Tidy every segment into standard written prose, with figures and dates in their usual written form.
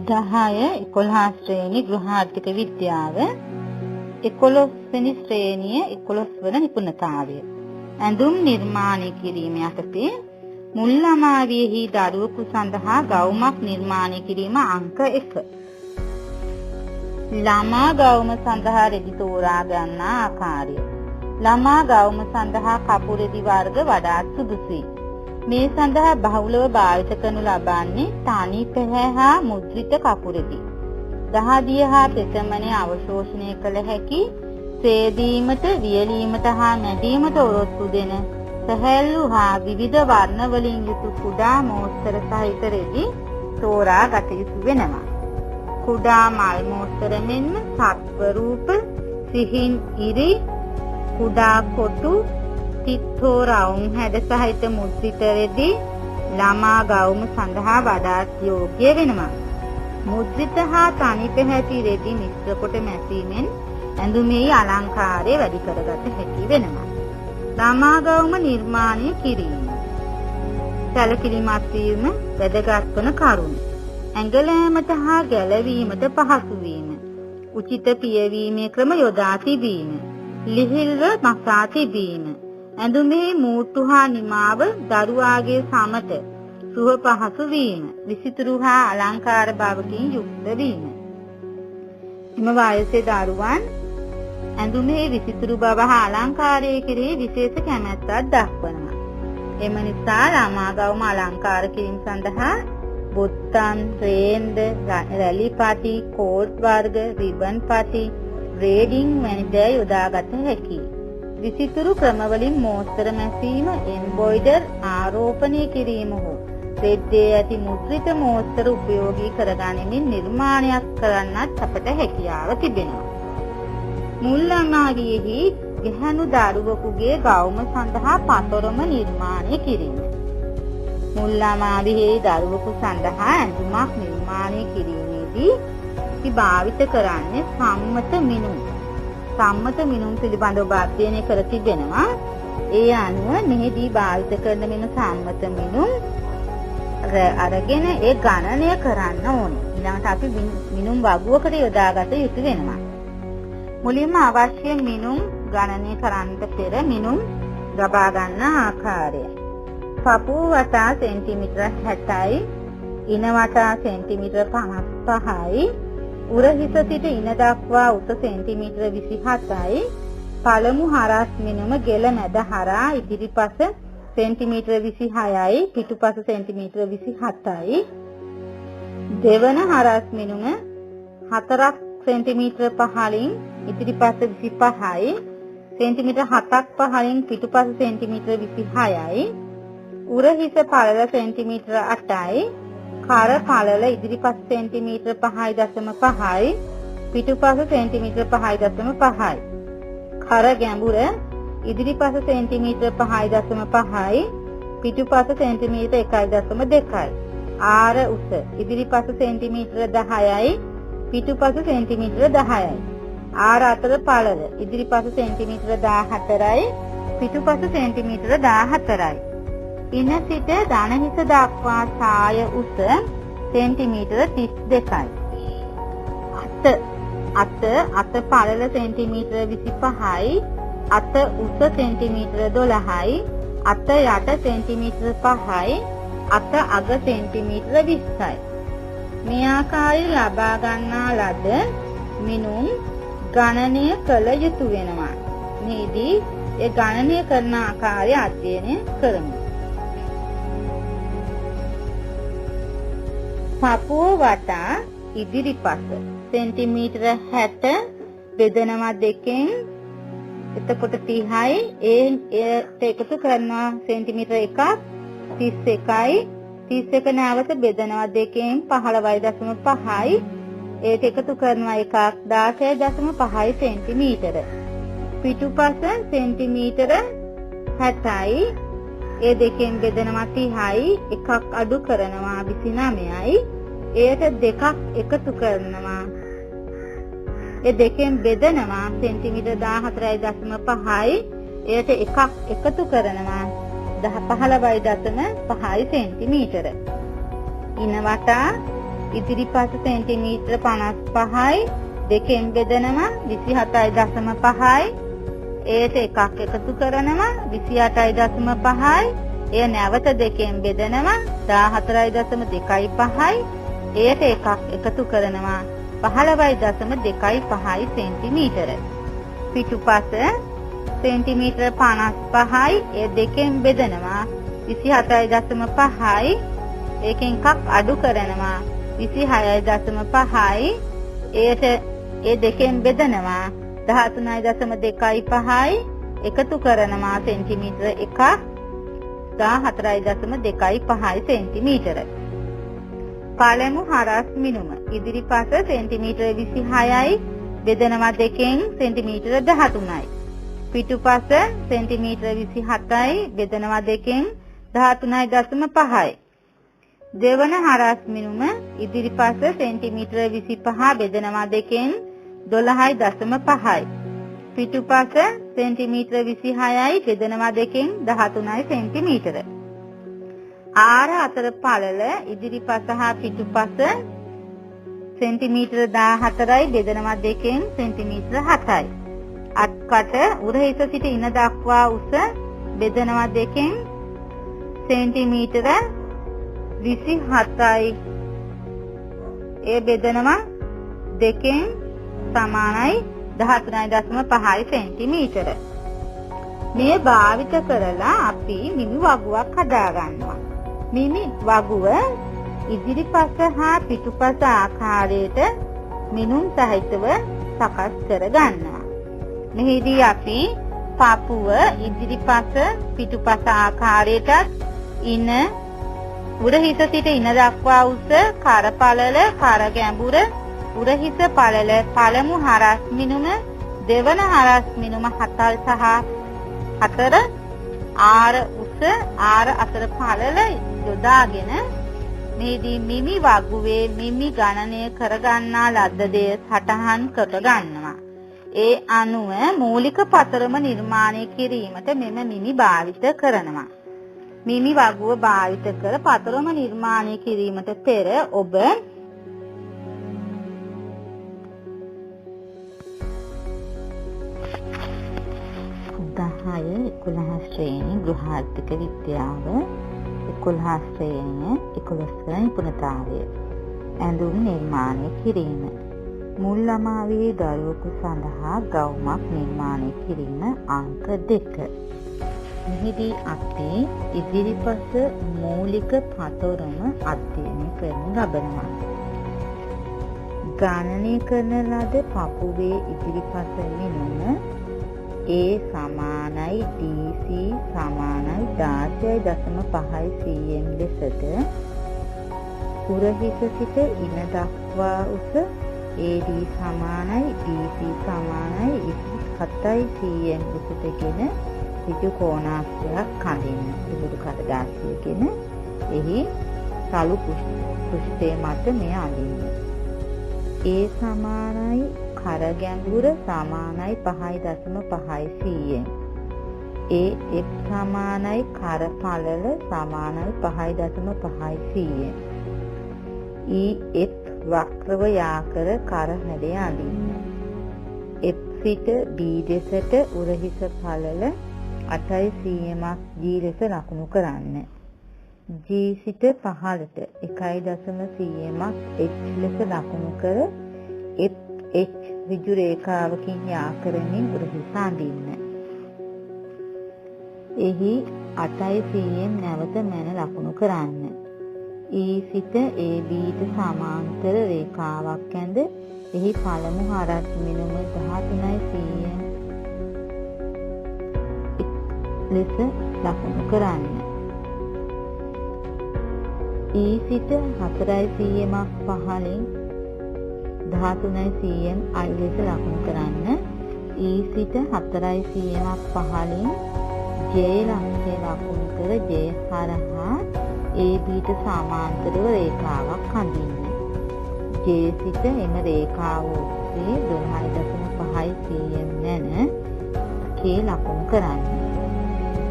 10 11 ශ්‍රේණි ගෘහාර්ථික විද්‍යාව 11 වෙනි ශ්‍රේණිය 11 වන නිපුණතාවය ඇඳුම් නිර්මාණය කිරීම යටතේ මුල් ළමාවියෙහි දරුවෙකු සඳහා ගවුමක් නිර්මාණය කිරීම අංක 1 ළමා ගවුම සඳහා රෙදි තෝරා ගන්නා ආකාරය ළමා ගවුම සඳහා කපුරෙදි වර්ග වඩාත් සුදුසුයි. මේ සඳහා බහුලව භාවිත කරනු ලබන්නේ තනි පැහැ හා මුද්‍රිත කපුරෙදි. දහදිය හා ප්‍රසමනය අවශෝෂණය කළ හැකි සේදීමට, වියලීමට හා මැදීමට ඔරොත්තු දෙන සැහැල්ලු හා විවිධ වර්ණ වලින් යුතු කුඩා මෝස්තර සහිත රෙදි තෝරා ගත යුතු වෙනවා. කුඩා මල් මෝස්තර මෙන්ම සත්ව රූප, සිහින් ඉරි, කුඩා කොටු, තිත්තෝ රවුම් හැඩ සහිත මුද්‍රිත රෙදි ළමා ගවුම සඳහා වඩාත් යෝග්‍ය වෙනවා. මුද්‍රිත හා තනි පැහැති රෙදි මිශ්‍ර කොට මැසීමෙන් ඇඳුමේ අලංකාරය වැඩි කරගත හැකි වෙනවා. ළමා ගවුම නිර්මාණය කිරීම. සැලකිලිමත් වීම වැදගත් වන කරුණු. ඇඟලෑමට හා ගැලවීමට පහසු වීම. උචිත පියවීමේ ක්‍රම යොදා තිබීම. ලිහිල්ව මසා තිබීම. ඇඳුමේ මූට්ටු හා නිමාව දරුවාගේ සමට සුව පහසු වීම. විසිතුරු හා අලංකාර බවකින් යුක්ත වීම. එම වයසේ දරුවන් ඇඳුමේ විසිතුරු බව හා අලංකාරය කෙරෙහි විශේෂ කැමැත්තක් දක්වනවා. එම නිසා ළමා ගවුම අලංකාර කිරීම සඳහා බොත්තම්, රේන්ද, රැලි පටි, කෝට් වර්ග, රිබන් පටි, රේඩිං වැනි දෑ යොදාගත හැකියි. විසිතුරු ක්‍රමවලින් මෝස්තර මැසීම, එම්බොයිඩර් ආරෝපණය කිරීම හෝ රෙද්දේ ඇති මුද්‍රිත මෝස්තර උපයෝගී කරගැනීමෙන් නිර්මාණයක් කරන්නත් අපට හැකියාව තිබෙනවා. මුල් ළමාවියෙහි ගැහැණු දරුවෙකුගේ ගවුම සඳහා පතොරම නිර්මාණය කිරීම. මුල් ළමාවියෙහි දරුවෙකු සඳහා ඇඳුමක් නිර්මාණය කිරීමේදී අපි භාවිත කරන්නේ සම්මත මිනුම්. සම්මත මිනුම් පිළිබඳව අධ්‍යයනය කර තිබෙනවා. ඒ අනුව මෙහිදී භාවිත කරන මෙන්න සම්මත මිනුම් අරගෙන ඒ ගණනය කරන්න ඕනේ. ඊළඟට අපි මිනුම් වගුවකට යොදාගත යුතු වෙනවා. මුලින්ම අවශ්‍ය මිනුම් ගණනය කරන්නට පෙර මිනුම් ලබා ගන්න ආකාරය. පපුව වටා සෙන්ටිමීටර 60යි, ඉන වටා සෙන්ටිමීටර 55යි, උරහිස සිට ඉන දක්වා උස සෙන්ටිමීටර 27යි, පළමු හරස් මිනුම ගෙල මැද හරහා ඉදිරිපස සෙන්ටිමීටර 26යි, පිටුපස සෙන්ටිමීටර 27යි, දෙවන හරස් මිනුම 4ක් සෙන්ටිමීටර 15න් ඉදිරිපස 25යි, සෙන්ටිමීටර 7ක් 15න් පිටුපස සෙන්ටිමීටර 26යි, උරහිස පළල සෙන්ටිමීටර 8යි, කර පළල ඉදිරිපස සෙන්ටිමීටර 5.5යි, පිටුපස සෙන්ටිමීටර 5.5යි. කර ගැඹුර ඉදිරිපස සෙන්ටිමීටර 5.5යි, පිටුපස සෙන්ටිමීටර 1.2යි. ආර උස ඉදිරිපස සෙන්ටිමීටර 10යි, පිටුපස සෙන්ටිමීටර 10යි. ආර අතර පළල ඉදිරිපස සෙන්ටිමීටර 14යි, පිටුපස සෙන්ටිමීටර 14යි. ඉන සිට දණහිස දක්වා සාය උස සෙන්ටිමීටර 32යි. අත පළල සෙන්ටිමීටර 25යි, අත උස සෙන්ටිමීටර 12යි, අත යට සෙන්ටිමීටර 5යි, අත අග සෙන්ටිමීටර 20යි. මේ ආකාරයෙන් ලබා ගන්නා ලද මිනුම් ගණනය කළ යුතු වෙනවා. මේදී ඒ ගණනය කරන ආකාරය අධ්‍යයනය කරමු. පපුව වටා ඉදිරිපස සෙන්ටිමීටර 60 බෙදනවා දෙකෙන්, එතකොට 30යි. ඒට එකතු කරනවා සෙන්ටිමීටර 1ක් 31යි. 31 නැවත බෙදනවා දෙකෙන් 15.5යි. ඒට එකතු කරනවා එකක් 16.5යි සෙන්ටිමීටර. පිටුපස සෙන්ටිමීටර 60යි. ඒ දෙකෙන් බෙදනවා 30යි. එකක් අඩු කරනවා 29යි. ඒට දෙකක් එකතු කරනවා. ඒ දෙකෙන් බෙදනවා සෙන්ටිමීටර 14.5යි. ඒට එකක් එකතු කරනවා 15.5යි සෙන්ටිමීටර. ඉන වටා ඉදිරිපස සෙන්ටිමීටර 55යි දෙකෙන් බෙදනවා 27.5යි. ඒට එකක් එකතු කරනවා 28.5යි. එය නැවත දෙකෙන් බෙදනවා 14.25යි. ඒට එකක් එකතු කරනවා 15.25යි සෙන්ටිමීටර. පිටුපස සෙන්ටිමීටර 55යි. ඒ දෙකෙන් බෙදනවා 27.5යි. ඒකෙන් එකක් අඩු කරනවා 26.5යි. ඒට ඒ දෙකෙන් බෙදනවා 13.25යි. එකතු කරනවා සෙන්ටිමීටර 1ක් 14.25යි සෙන්ටිමීටර. පළමු හරස් මිනුම ඉදිරිපස සෙන්ටිමීටර 26යි බෙදනවා දෙකෙන් සෙන්ටිමීටර 13යි. පිටුපස සෙන්ටිමීටර 27යි බෙදනවා දෙකෙන් 13.5යි. දෙවන හරස් මිනුම ඉදිරිපස සෙන්ටිමීටර 25 බෙදනවා දෙකෙන් 12.5යි. පිටුපස සෙන්ටිමීටර 26යි බෙදනවා දෙකෙන් 13යි සෙන්ටිමීටර. ආර අතර පළල ඉදිරිපස හා පිටුපස සෙන්ටිමීටර 14යි බෙදනවා දෙකෙන් සෙන්ටිමීටර 7යි. අත්කට උරහිස සිට ඉන දක්වා උස බෙදනවා දෙකෙන් සෙන්ටිමීටර 27යි. ඒ බෙදනවා දෙකෙන් සමානයි 13.5යි සෙන්ටිමීටර. මේ භාවිත කරලා අපි මිමි වගුවක් හදා ගන්නවා. මිමි වගුව ඉදිරිපස හා පිටුපස ආකාරයට මිනුම් සහිතව සකස් කර ගන්නවා. මෙහිදී අපි පපුව ඉදිරිපස පිටුපස ආකාරයට ඉන උරහිස සිට ඉන දක්වා උස කර පළල කර ගැඹුර උරහිස පළල පළමු හරස් මිනුම දෙවන හරස් මිනුම හතල් සහ හතර ආර උස ආර අතර පළල යොදාගෙන මේදී මිමි වගුවේ මිමි ගණනය කරගන්නා ලද්ද දෙය සටහන් කර ගන්නවා. ඒ අනුව මූලික පතරම නිර්මාණය කිරීමට මෙම මිමි භාවිත කරනවා. මිමි වගුව භාවිත කර පතරම නිර්මාණය කිරීමට පෙර ඔබ 10-11 ශ්‍රේණි ගෘහාර්ථික විද්‍යාව 11 ශ්‍රේණිය 11 වන නිපුණතාවය ඇඳුම් නිර්මාණය කිරීම මුල් ළමාවියේ දරුවෙකු සඳහා ගවුමක් නිර්මාණය කිරීම අංක 2. මෙහිදී අපි ඉදිරිපස මූලික පතරම අධ්‍යයනය කරනු ලබනවා. ගණනය කරන ලද පපුවේ ඉදිරිපස මිනුම A සමානයි DC සමානයි 16.5 cm ලෙසට උරහිස සිට ඉන දක්වා උස AD සමානයි DC සමානයි 27 cm ලෙසටගෙන ඍජු කෝණාශ්‍රයක් කඳින්න. ඉදිරි කඩදාසියකින් එහි තලු පෘෂ්ඨය මත මෙය අඳින්න. A සමානයි කර ගැඹුර සමානයි 5.5 cm. AF සමානයි කර පළල සමානයි 5.5 cm. EF වක්‍රව යාකර කර හැඩය අඳින්න. F සිට B දෙසට උරහිස පළල 8 cm G ලෙස ලකුණු කරන්න. G සිට පහළට 1 cm H ලෙස ලකුණු කර FH ඍජු රේඛාවකින් යා කරමින් උරහිස අඳින්න. එහි 8 cm නැවත මැන ලකුණු කරන්න. E සිට ABට සමාන්තර රේඛාවක් ඇඳ එහි පළමු හරස් මිනුම 13 cm ලෙස ලකුණු කරන්න. E සිට 4 cm පහළින් 13 cm I ලෙස ලකුණු කරන්න. E සිට 4 cm පහළින් J ලක්ෂය ලකුණු කර J හරහා ABට සමාන්තරව රේඛාවක් අඳින්න. J සිට එම රේඛාව ඔස්සේ 12.5 cm නැන K ලකුණු කරන්න.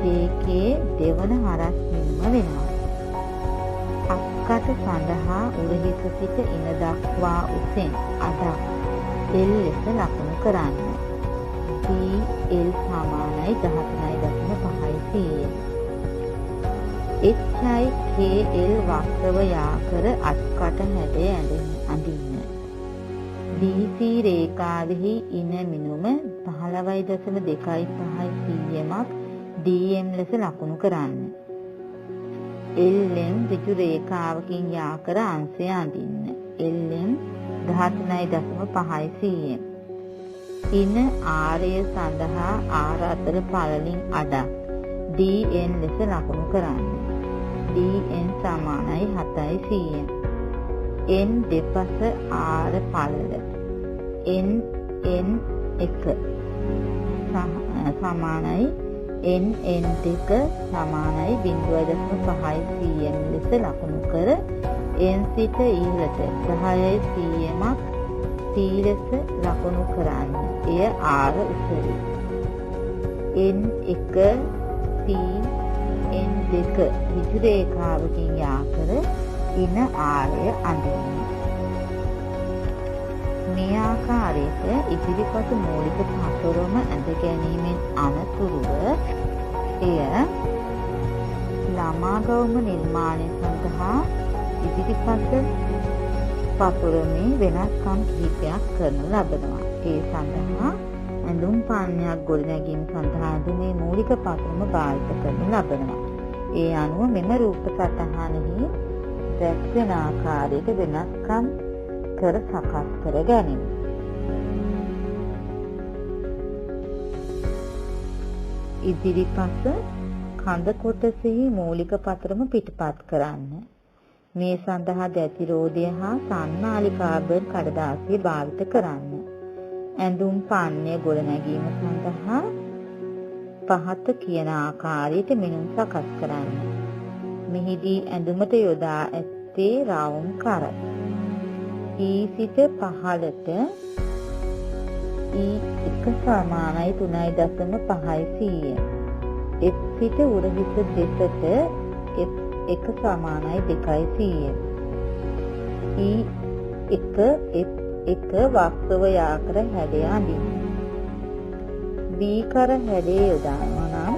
JK දෙවන හරස් මිනුම වෙනවා. අක්කට සඳහා උරහිස සිට ඉන දක්වා උසෙන් අඩක් L ලෙස ලකුණු කරන්න. DL සමානයි 13.5 HIKL වක්‍රව යාකර අත්කට හැඩය අඳින්න. DC රේඛාවෙහි ඉන මිනුම 15.25 cmක් DM ලෙස ලකුණු කරන්න. LM ඍජු රේඛාවකින් යාකර අංශය අඳින්න. LM 13.5 cm. ඉන ආරය සඳහා ආර අතර පළලින් අඩක් DN ලෙස ලකුණු කරන්න. DN සමානයි 7 cm. N දෙපස ආර පළල NN1 සමානයි NN2 සමානයි 0.5 cm ලෙස ලකුණු කර N සිට ඉහළට 10 cmක් T ලෙස ලකුණු කරන්න. එය ආර උසයි. N1 T N2 ඍජු රේඛාවකින් යාකර ඉන ආරය අඳින්න. මේ ආකාරයට ඉදිරිපස මූලික පතරම ඇඳ ගැනීමෙන් අනතුරුව එය ළමා ගෞම නිර්මාණය සඳහා ඉදිරිපස පතරමේ වෙනස්කම් කිහිපයක් කරනු ලබනවා. ඒ සඳහා ඇඳුම් පාන්නයක් ගොඩනැගීම සඳහා ඇඳුමේ මූලික පතරම භාවිත කරනු ලබනවා. ඒ අනුව මෙම රූප සටහනෙහි දැක්වෙන ආකාරයට වෙනස්කම් කර සකස් කර ගැනීම. ඉදිරිපස කඳ කොටසෙහි මූලික පතරම පිටපත් කරන්න. මේ සඳහා දැතිරෝධය හා සන්නාලි කාබන් කඩදාසිය භාවිත කරන්න. ඇඳුම් පාන්නය ගොඩනැගීම සඳහා පහත කියන ආකාරයට මිනුම් සකස් කරන්න. මෙහිදී ඇඳුමට යොදා ඇත්තේ රවුම් කර. E සිට පහළට E1 සමානයි 3.5 cm. F සිට උරහිස දෙසට F1 සමානයි 2 cm. E1 F1 වක්‍රව යාකර හැඩය අඳින්න. V කර හැඩය යොදානවා නම්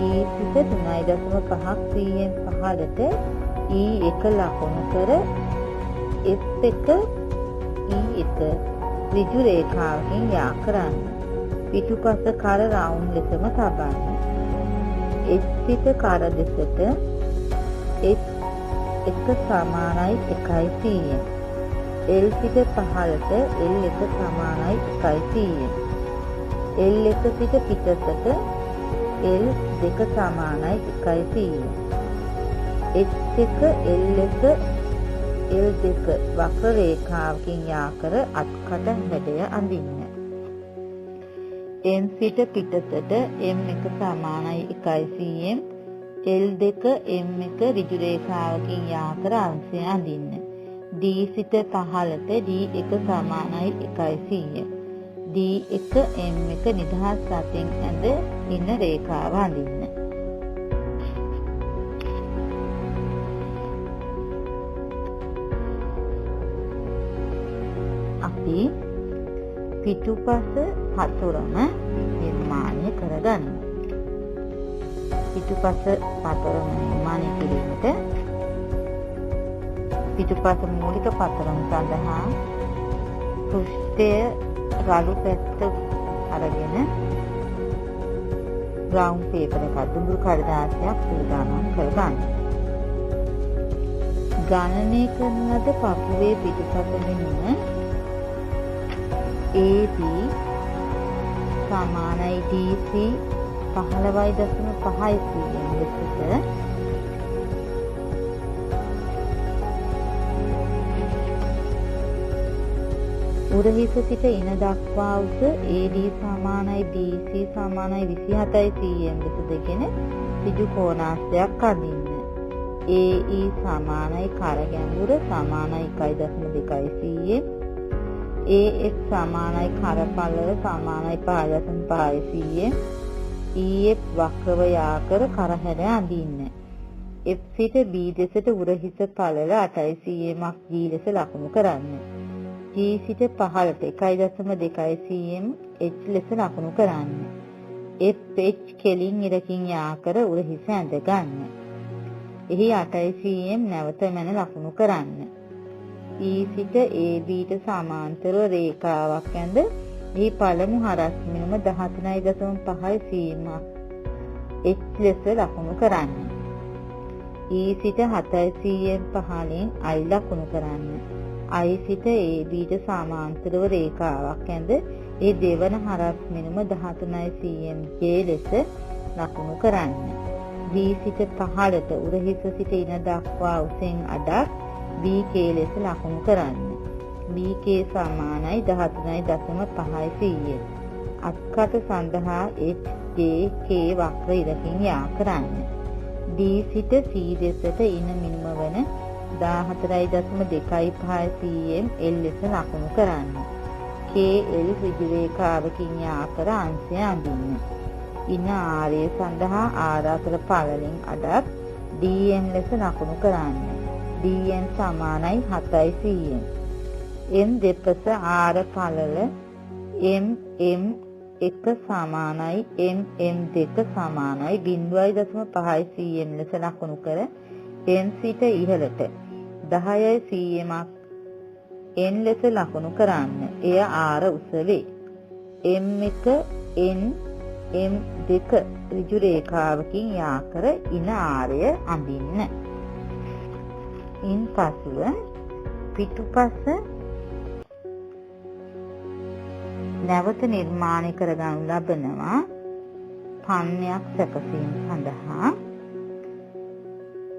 E සිට 3.5 cm පහළට E1 ලකුණු කර F1 E1 ඍජු රේඛාවකින් යා කරන්න. පිටුපස කර රවුම් ලෙසම තබන්න. H සිට කර දෙසට H1 සමානයි 1 cm. L සිට පහළට L1 සමානයි 1 cm. L1 සිට පිටතට L2 සමානයි 1 cm. H1 L1 L2 වක්‍ර රේඛාවකින් යාකර අත්කට හැඩය අඳින්න. M සිට පිටතට M1 සමානයි 1 cm. L2 M1 ඍජු රේඛාවකින් යාකර අංශය අඳින්න. D සිට පහළට D1 සමානයි 1 cm. D1 M1 නිදහස් අතින් ඇඳ ඉන රේඛාව අඳින්න. අපි පිටුපස පතරම නිර්මාණය කරගන්නවා. පිටුපස පතරම නිර්මාණය කිරීමට පිටුපස මූලික පතරම සඳහා පෘෂ්ඨය රළු පැත්ත අරගෙන බ්‍රවුන් පේපර් එකක් දුඹුරු කඩදාසියක් සූදානම් කරගන්න. ගණනය කරන ලද පපුවේ පිටුපස මෙන්ම AB සමානයි DC 15.5 cm ලෙසට උරහිස සිට ඉන දක්වා උස AD සමානයි BC සමානයි 27 cm ලෙස දෙගෙන ඍජු කෝණාංශයක් අඳින්න. AE සමානයි කර ගැඹුර සමානයි 1.2 cm. AF සමානයි කර පළල සමානයි 5.5 cm. EF වක්‍රව යාකර කර හැඩ අඳින්න. F සිට B දෙසට උරහිස පළල 8 cm G ලෙස ලකුණු කරන්න. G සිට පහළට 1.2 cm H ලෙස ලකුණු කරන්න. FH කෙලින් ඉරකින් යාකර උරහිස ඇඳ ගන්න. එහි 8 cm නැවත මැන ලකුණු කරන්න. E සිට ABට සමාන්තරව රේඛාවක් ඇඳ එහි පළමු හරස් මිනුම 13.5 cm H ලෙස ලකුණු කරන්න. E සිට 7 cm පහළින් I ලකුණු කරන්න. I සිට ABට සමාන්තරව රේඛාවක් ඇඳ ඒ දෙවන හරස් මිනුම 13 cm J ලෙස ලකුණු කරන්න. B සිට පහළට උරහිස සිට ඉන දක්වා උසෙන් අඩක් BK ලෙස ලකුණු කරන්න. BK සමානයි 13.5 cm. අත්කට සඳහා HJK වක්‍ර ඉරකින් යා කරන්න. D සිට C දෙසට ඉන මිනුම වන 14.25 cm L ලෙස ලකුණු කරන්න. KL ඍජු රේඛාවකින් යා කර අංශය අඳින්න. ඉන ආරය සඳහා ආර අතර පළලින් අඩක් DN ලෙස ලකුණු කරන්න. DN සමානයි 7 cm. M දෙපස ආර පළල MM1 සමානයි MM2 සමානයි 0.5 cm ලෙස ලකුණු කර N සිට ඉහළට 10 cm N ලෙස ලකුණු කරන්න. එය ආර උස වේ. M1 N M2 ඍජු රේඛාවකින් යා කර ඉන ආරය අඳින්න. ඉන්පසුව පිටුපස නැවත නිර්මාණය කරගනු ලබනවා. පන්නයක් සැකසීම සඳහා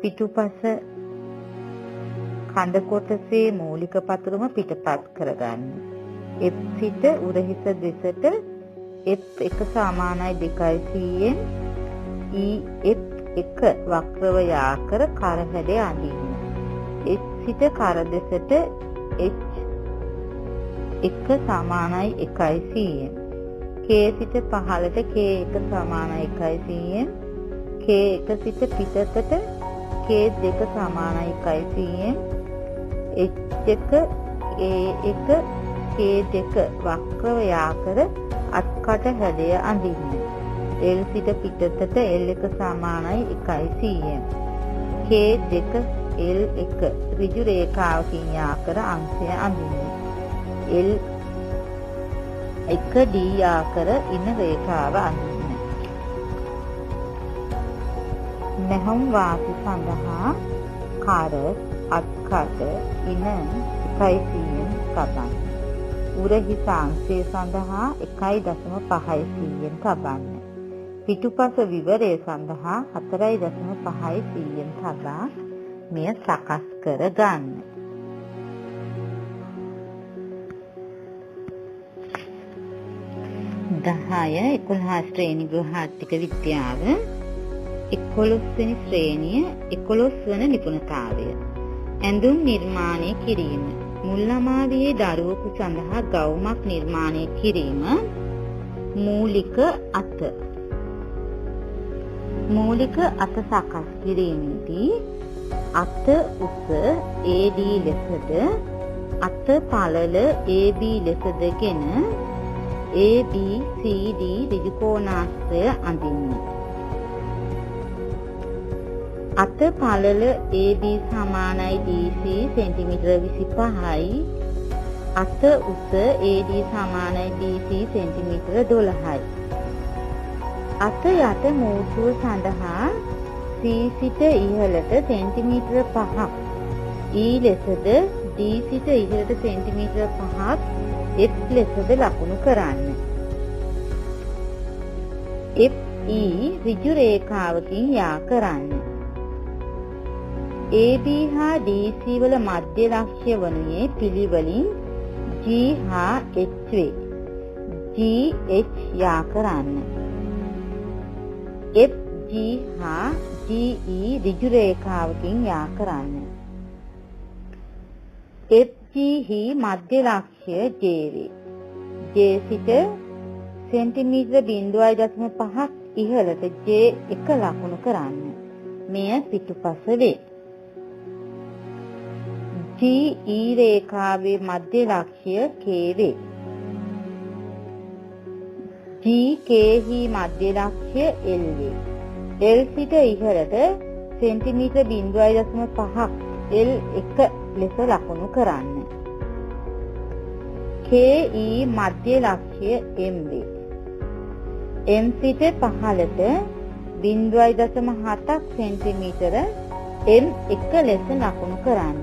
පිටුපස කඳ කොටසේ මූලික පතුරුම පිටපත් කරගන්න. F සිට උරහිස දෙසට F1 සමානයි 2 cm EF1 වක්‍රව යා කර කර හැඩය අඳින්න. H සිට කර දෙසට H1 සමානයි 1 cm. K සිට පහළට K1 සමානයි 1 cm. K1 සිට පිටතට K2 සමානයි 1 cm. H1 A1 K2 වක්‍රව යා කර අත්කට හැඩය අඳින්න. L සිට පිටතට L1 සමානයි 1 cm. K2 L1 ඍජු රේඛාවකින් යා කර අංශය අඳින්න. L1 D යා කර ඉන රේඛාව අඳින්න. නැහම් වාසි සඳහා කර අත්කට ඉන 1 cm තබන්න. උරහිස අංශය සඳහා 1.5 cm තබන්න. පිටුපස විවරය සඳහා 4.5 cm තබා මෙය සකස් කර ගන්න. 10-11 ශ්‍රේණි ගෘහාර්ථික විද්‍යාව 11 වෙනි ශ්‍රේණිය 11 වන නිපුණතාවය. ඇඳුම් නිර්මාණය කිරීම. මුල් ළමාවියේ දරුවෙකු සඳහා ගවුමක් නිර්මාණය කිරීම. මූලික අත. මූලික අත සකස් කිරීමේදී අත උස AD ලෙසද අත පළල AB ලෙසදගෙන ABCD ඍජුකෝණාශ්‍රය අඳින්න. අත පළල AB සමානයි DC සෙන්ටිමීටර 25යි. අත උස AD සමානයි DC සෙන්ටිමීටර 12යි. අත යට මූර්තුව සඳහා C සිට ඉහළට සෙන්ටිමීටර 5ක් E ලෙසද D සිට ඉහළට සෙන්ටිමීටර 5ක් F ලෙසද ලකුණු කරන්න. FE ඍජු රේඛාවකින් යා කරන්න. AB හා DC වල මධ්‍ය ලක්ෂ්‍ය වනුයේ පිළිවෙලින් G හා H වේ. GH යා කරන්න. FG හා GE ඍජු රේඛාවකින් යා කරන්න. FG හි මධ්‍ය ලක්ෂ්‍ය J වේ. J සිට සෙන්ටිමීටර 0.5ක් ඉහළට J1 ලකුණු කරන්න. මෙය පිටුපස වේ. GE රේඛාවේ මධ්‍ය ලක්ෂ්‍ය K වේ. GK හි මධ්‍ය ලක්ෂ්‍ය L වේ. L සිට ඉහළට සෙන්ටිමීටර 0.5ක් L1 ලෙස ලකුණු කරන්න. KE මධ්‍ය ලක්ෂ්‍ය M වේ. M සිට පහළට 0.7ක් සෙන්ටිමීටර M1 ලෙස ලකුණු කරන්න.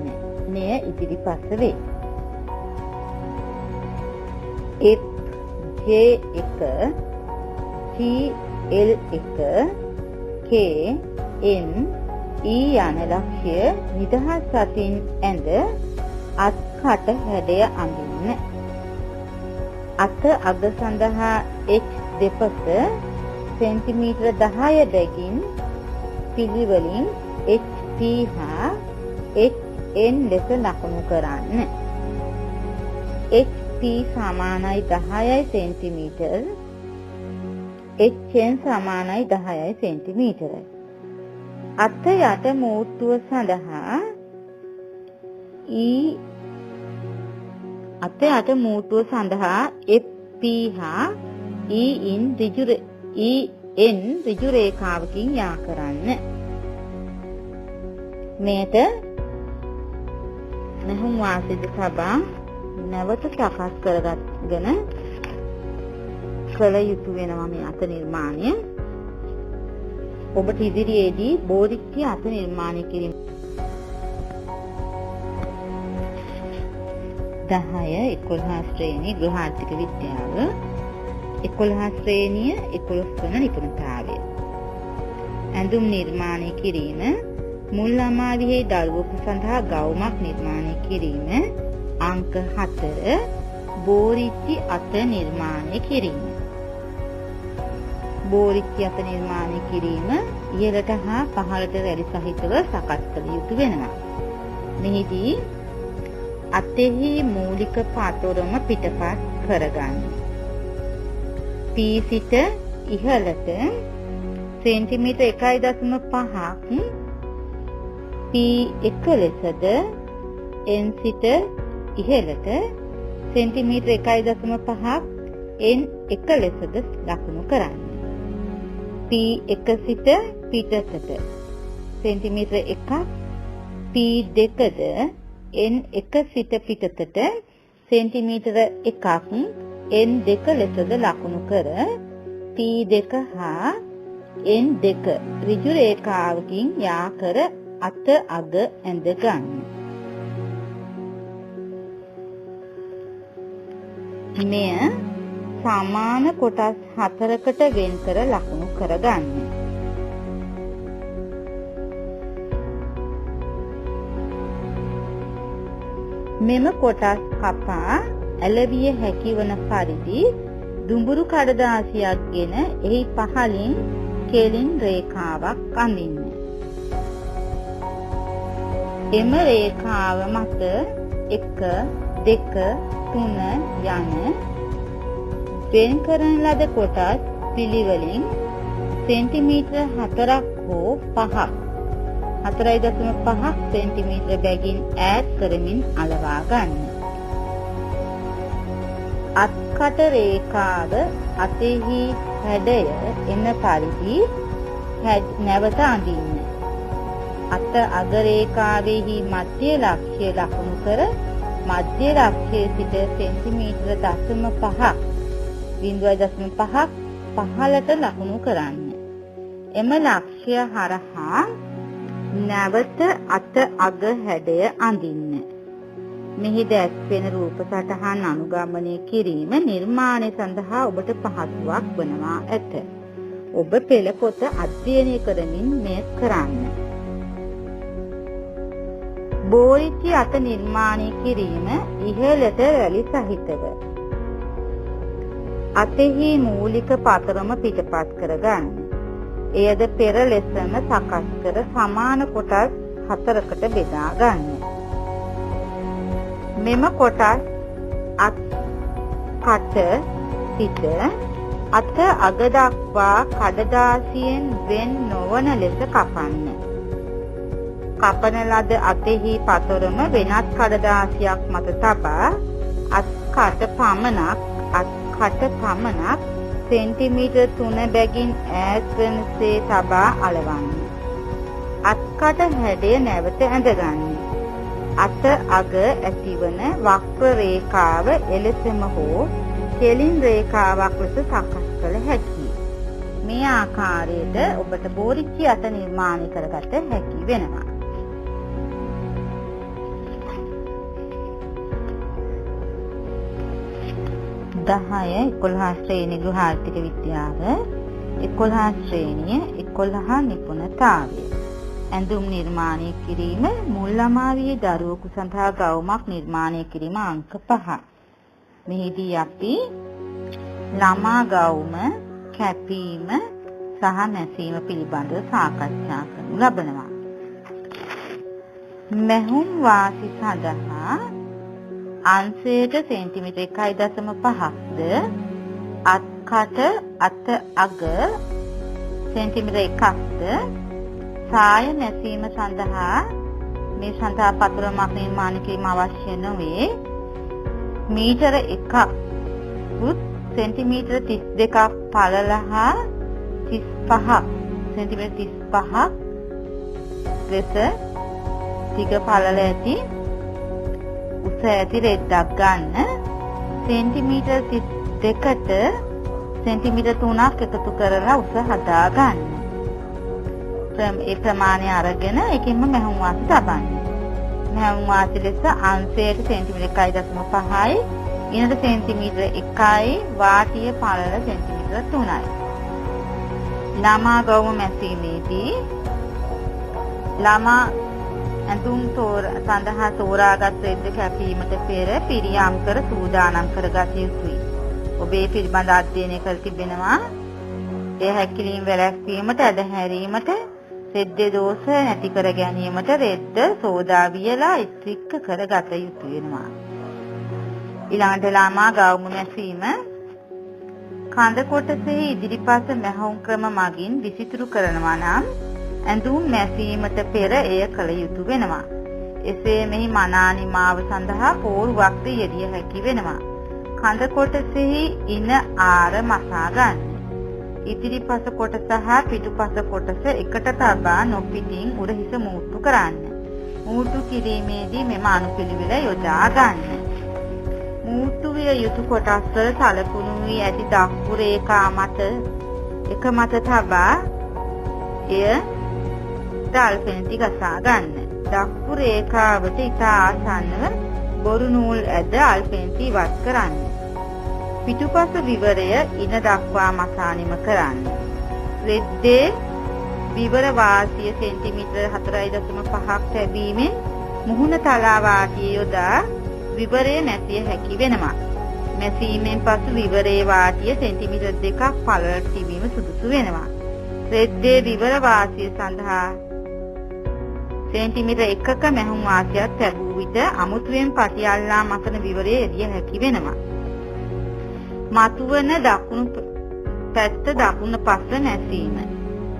මෙය ඉදිරිපස වේ. FJ1 GL1 KN E යන ලක්ෂ්‍ය නිදහස් අතින් ඇඳ අත්කට හැඩය අඳින්න. අත අග සඳහා H දෙපස සෙන්ටිමීටර 10 බැගින් පිළිවෙලින් HP හා HN ලෙස ලකුණු කරන්න. HP සමානයි 10යි සෙන්ටිමීටර, HN සමානයි 10යි සෙන්ටිමීටර. අත යට මූට්ටුව සඳහා FP හා EN ඍජු රේඛාවකින් යා කරන්න. මෙයට නැහුම් වාසිත සබා නැවත සකස් කරගන්න කළ යුතු වෙනවා මේ අත නිර්මාණය. ඔබට ඉදිරියේදී බෝරික්ටි අත නිර්මාණය කිරීම 10-11 ශ්‍රේණිය ගෘහ ආර්ථික විද්‍යාව, 11 ශ්‍රේණිය 11 වන නිපුණතාවය. ඇඳුම් නිර්මාණය කිරීම, මුල් ළමාවිහි දරුවෙකු සඳහා ගවුමක් නිර්මාණය කිරීම. අංක 4 බෝරිච්චි අත නිර්මාණය කිරීම. බෝරිච්චි අත නිර්මාණය කිරීම ඉහළට හා පහළට රැලි සහිතව සකස් කළ යුතු වෙනවා. මෙහිදී අතෙහි මූලික පතොරම පිටපත් කරගන්න. P සිට ඉහළට සෙන්ටිමීටර 1.5ක් P1 ලෙසද, N සිට ඉහළට සෙන්ටිමීටර 1.5ක් N1 ලෙසද ලකුණු කරන්න. P1 සිට පිටතට සෙන්ටිමීටර 1ක්, P2ද N1 සිට පිටතට සෙන්ටිමීටර 1ක් N2 ලෙසද ලකුණු කර P2 හා N2 ඍජු රේඛාවකින් යා කර අත අග ඇඳ ගන්න. මෙය සමාන කොටස් 4කට වෙන් කර ලකුණු කරගන්න. මෙම කොටස් කපා ඇලවිය හැකි වන පරිදි දුඹුරු කඩදාසියක් ගෙන එහි පහළින් කෙලින් රේඛාවක් අඳින්න. එම රේඛාව මත 1, 2, 3 යන වෙන් කරන ලද කොටස් පිළිවෙලින් සෙන්ටිමීටර 4ක් හෝ 5ක් 4.5ක් සෙන්ටිමීටර බැගින් ඈත් කරමින් අලවා ගන්න. අත්කට රේඛාව අතෙහි හැඩය එන පරිදි නැවත අඳින්න. අත අග රේඛාවෙහි මධ්‍ය ලක්ෂ්‍ය ලකුණු කර මධ්‍ය ලක්ෂ්‍යයේ සිට සෙන්ටිමීටර 0.5ක් 0.5ක් පහළට ලකුණු කරන්න. එම ලක්ෂ්‍ය හරහා නැවත අත අග හැඩය අඳින්න. මෙහි දැක්වෙන රූප සටහන් අනුගමනය කිරීම නිර්මාණය සඳහා ඔබට පහසුවක් වනවා ඇත. ඔබ පෙළ පොත අධ්‍යයනය කරමින් මෙය කරන්න. බෝරිච්චි අත නිර්මාණය කිරීම ඉහළට රැලි සහිතව. අතෙහි මූලික පතරම පිටපත් කරගන්න. එයද පෙර ලෙසම සකස් කර සමාන කොටස් 4කට බෙදා ගන්න. මෙම කොටස් අත් කට සිට අත අග දක්වා කඩදාසියෙන් වෙන් නොවන ලෙස කපන්න. කපන ලද අතෙහි පතරම වෙනත් කඩදාසියක් මත තබා අත්කට පමණක් සෙන්ටිමීටර් 3 බැගින් ඈත් වනසේ තබා අලවන්න. අත්කට හැඩය නැවත ඇඳගන්න. අත අග ඇතිවන වක්‍ර රේඛාව එලෙසම හෝ කෙලින් රේඛාවක් ලෙස සකස් කළ හැකියි. මේ ආකාරයට ඔබට බෝරිච්චි අත නිර්මාණය කරගත හැකි වෙනවා. 10-11 ශ්‍රේණි ගෘහාර්ථික විද්‍යාව 11 ශ්‍රේණිය 11 නිපුණතාවය ඇඳුම් නිර්මාණය කිරීම මුල් ළමාවියේ දරුවෙකු සඳහා ගවුමක් නිර්මාණය කිරීම අංක 5. මෙහිදී අපි ළමා ගවුම කැපීම සහ මැසීම පිළිබඳව සාකච්ඡා කරනු ලබනවා. මැහුම් වාසි සඳහා අංශයට සෙන්ටිමීටර් 1.5ක්ද අත්කට අත අග සෙන්ටිමීටර් 1ක්ද සාය මැසීම සඳහා මේ සඳහා පතරමක් නිර්මාණය කිරීම අවශ්‍ය නොවේ. මීටර 1ක් උත් සෙන්ටිමීටර 32ක් පළල හා 35ක් සෙන්ටිමීටර 35ක් ලෙස දිග පළල ඇති උස ඇති රෙද්දක් ගන්න. සෙන්ටිමීටර 32ට සෙන්ටිමීටර 3ක් එකතු කරලා උස හදා ගන්න. ඒ ප්‍රමාණය අරගෙන ඒකින්ම මැහුම් වාසි තබන්න. මැහුම් වාසි ලෙස අංශයට සෙන්ටිමීටර 1.5යි ඉනට සෙන්ටිමීටර 1යි වාටිය පළල සෙන්ටිමීටර 3යි. ළමා ගවුම මැසීමේදී ළමා ඇඳුම් සඳහා තෝරාගත් රෙද්ද කැපීමට පෙර පිරියම් කර සූදානම් කරගත යුතුයි. ඔබේ පිළිබඳ අධ්‍යයනය කර තිබෙනවා. ඒ හැකිලීම් වැළැක්වීමට ඇදහැරීමට රෙද්දේ දෝෂ නැති කර ගැනීමට රෙද්ද සෝදා වියලා ඉස්තික්ක කරගත යුතු වෙනවා. ඊළඟට ළමා ගවුම මැසීම කඳ කොටසේ ඉදිරිපස මැහුම් ක්‍රම මගින් විසිතුරු කරනවා නම් ඇඳුම් මැසීමට පෙර එය කළ යුතු වෙනවා. එසේ මෙහි මනානිමාව සඳහා පෝරුවක් යෙදිය හැකි වෙනවා. කඳ කොටසෙහි ඉන ආර මසා ගන්න. ඉදිරිපස කොටස හා පිටුපස කොටස එකට තබා නොපිටින් උරහිස මූට්ටු කරන්න. මූට්ටු කිරීමේදී මෙම අනුපිළිවෙල යොදා ගන්න. මූට්ටු විය යුතු කොටස් වල සලකුණු වී ඇති දක්පු රේඛා මත එක මත තබා එය ඩල්පෙන්ටි ගසා ගන්න. දක්පු රේඛාවට ඉතා ආසන්නව බොරු නූල් ඇද අල්පෙන්ටි ඉවත් කරන්න. පිටුපස විවරය ඉන දක්වා මසානිම කරන්න. රෙද්දේ විවර වාසිය සෙන්ටිමීටර 4.5ක් තැබීමෙන් මුහුණ තලා වාටිය යොදා විවරය මැසිය හැකි වෙනවා. මැසීමෙන් පසු විවරයේ වාටිය සෙන්ටිමීටර 2ක් පළලට තිබීම සුදුසු වෙනවා. රෙද්දේ විවර වාසිය සඳහා සෙන්ටිමීටර 1ක මැහුම් වාසියක් ලැබූ විට අමුතුවෙන් පටි අල්ලා මසන විවරයේ යෙදිය හැකි වෙනවා. මතුවන දකුණු පැත්ත දකුණ පස මැසීම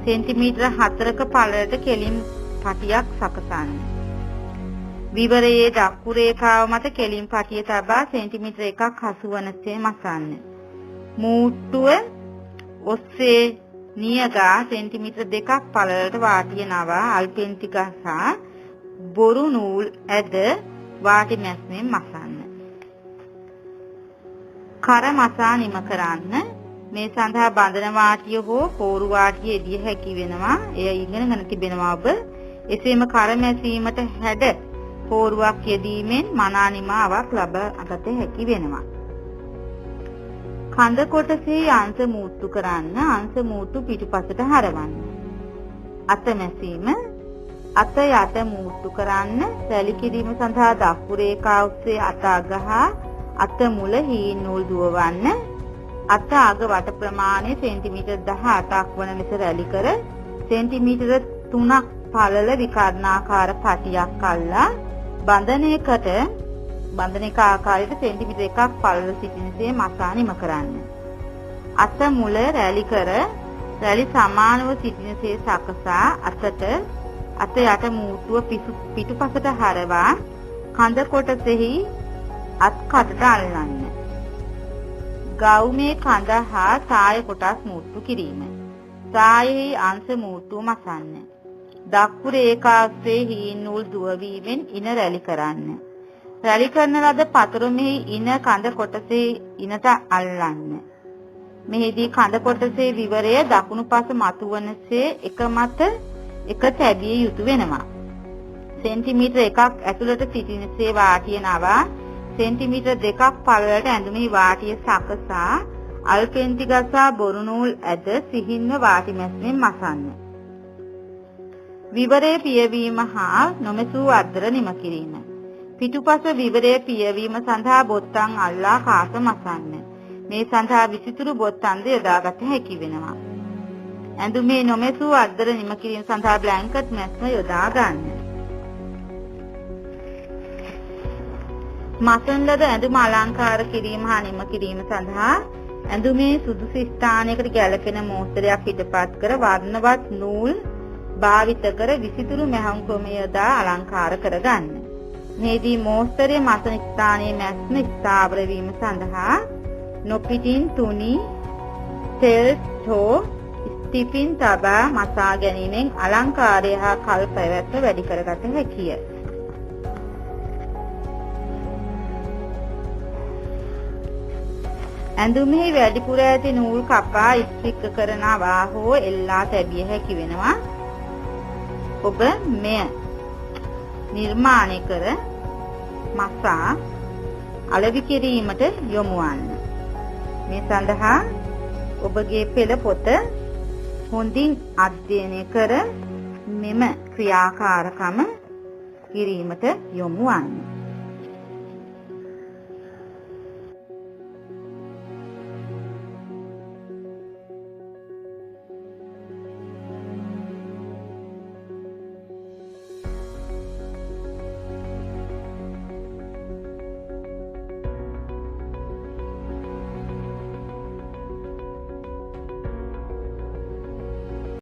සෙන්ටිමීටර 4ක පළලට කෙලින් පටියක් සකසන්න. විවරයේ දක්කු රේඛාව මත කෙලින් පටිය තබා සෙන්ටිමීටර 1ක් හසු වනසේ මසන්න. මූට්ටුව ඔස්සේ නියගා සෙන්ටිමීටර 2ක් පළලට වාටිය නවා අල්පෙන්ටි ගසා බොරු නූල් ඇද වාටි මැස්මෙන් මසන්න. කර මසා නිම කරන්න. මේ සඳහා බඳන වාටිය හෝ පෝරු වාටිය එදිය හැකි වෙනවා. එය ඉගෙනගෙන තිබෙනවා ඔබ. එසේම කර මැසීමට හැඩ පෝරුවක් යෙදීමෙන් මනා නිමාවක් ලබාගත හැකි වෙනවා. කඳ කොටසේ අංශ මූට්ටු කරන්න. අංශ මූට්ටු පිටුපසට හරවන්න. අත මැසීම අත යට මූට්ටු කරන්න. සැලි කිරීම සඳහා දක්පු රේඛාව ඔස්සේ අත අග හා අත මුල හීන් නූල් දුවවන්න. අත අග වට ප්‍රමාණය සෙන්ටිමීටර් 18ක් වන ලෙස රැලි කර සෙන්ටිමීටර 3ක් පළල විකර්ණාකාර පටියක් අල්ලා බන්ධනයක ආකාරයට සෙන්ටිමීටර 1ක් පළල සිටිනසේ මසා නිම කරන්න. අත මුල රැලි කර රැලි සමානව සිටිනසේ සකසා අතට අත යට මූට්ටුව පිටුපසට හරවා කඳ කොටසෙහි අත් කටට අල්ලන්න. ගවුමේ කඳ හා සාය කොටස් මූට්ටු කිරීම. සායෙහි අංශ මූට්ටුව මසන්න. දකුර ඒකාස්සේ හීන් නූල් දුවවීමෙන් ඉන රැලි කරන්න. රැලි කරන ලද පතරුමෙහි ඉන කඳ කොටසේ ඉනට අල්ලන්න. මෙහිදී කඳ කොටසේ විවරය දකුණු පස මතුවනසේ එක මත එක තැබිය යුතු වෙනවා. සෙන්ටිමීටර 1ක් ඇතුළට සිටිනසේ වාටිය නවා සෙන්ටිමීටර 2ක් පළලට ඇඳුමේ වාටිය සකසා අල්පෙන්ති ගසා බොරු නූල් ඇද සිහින්ව වාටි මැස්මෙන් මසන්න. විවරයේ පියවීම හා නොමැසූ අද්දර නිම කිරීම. පිටුපස විවරයේ පියවීම සඳහා බොත්තම් අල්ලා කාස මසන්න. මේ සඳහා විසිතුරු බොත්තම්ද යොදාගත හැකි වෙනවා. ඇඳුමේ නොමැසූ අද්දර නිම කිරීම සඳහා බ්ලැන්කට් මැස්ම යොදා ගන්න. මසන ලද ඇඳුම අලංකාර කිරීම හා නිම කිරීම සඳහා ඇඳුමේ සුදුසු ස්ථානයකට ගැලපෙන මෝස්තරයක් පිටපත් කර වර්ණවත් නූල් භාවිත කර විසිතුරු මැහුම් ක්‍රමය යොදා අලංකාර කරගන්න. මේදී මෝස්තරයේ මසන ස්ථානයේ මැස්ම ස්ථාවර වීම සඳහා නොපිටින් තුනි තෙල් හෝ ස්ටිපින් තබා මසා ගැනීමෙන් අලංකාරය හා කල් පැවැත්ම වැඩි කරගත හැකිය. ඇඳුමෙහි වැඩිපුර ඇති නූල් කපා ස්ටික් කරනවා හෝ එල්ලා තැබිය හැකි වෙනවා. ඔබ මෙය නිර්මාණය කර මසා අලෙවි කිරීමට යොමු වන්න. මේ සඳහා ඔබගේ පෙළ පොත හොඳින් අධ්‍යයනය කර මෙම ක්‍රියාකාරකම කිරීමට යොමු වන්න.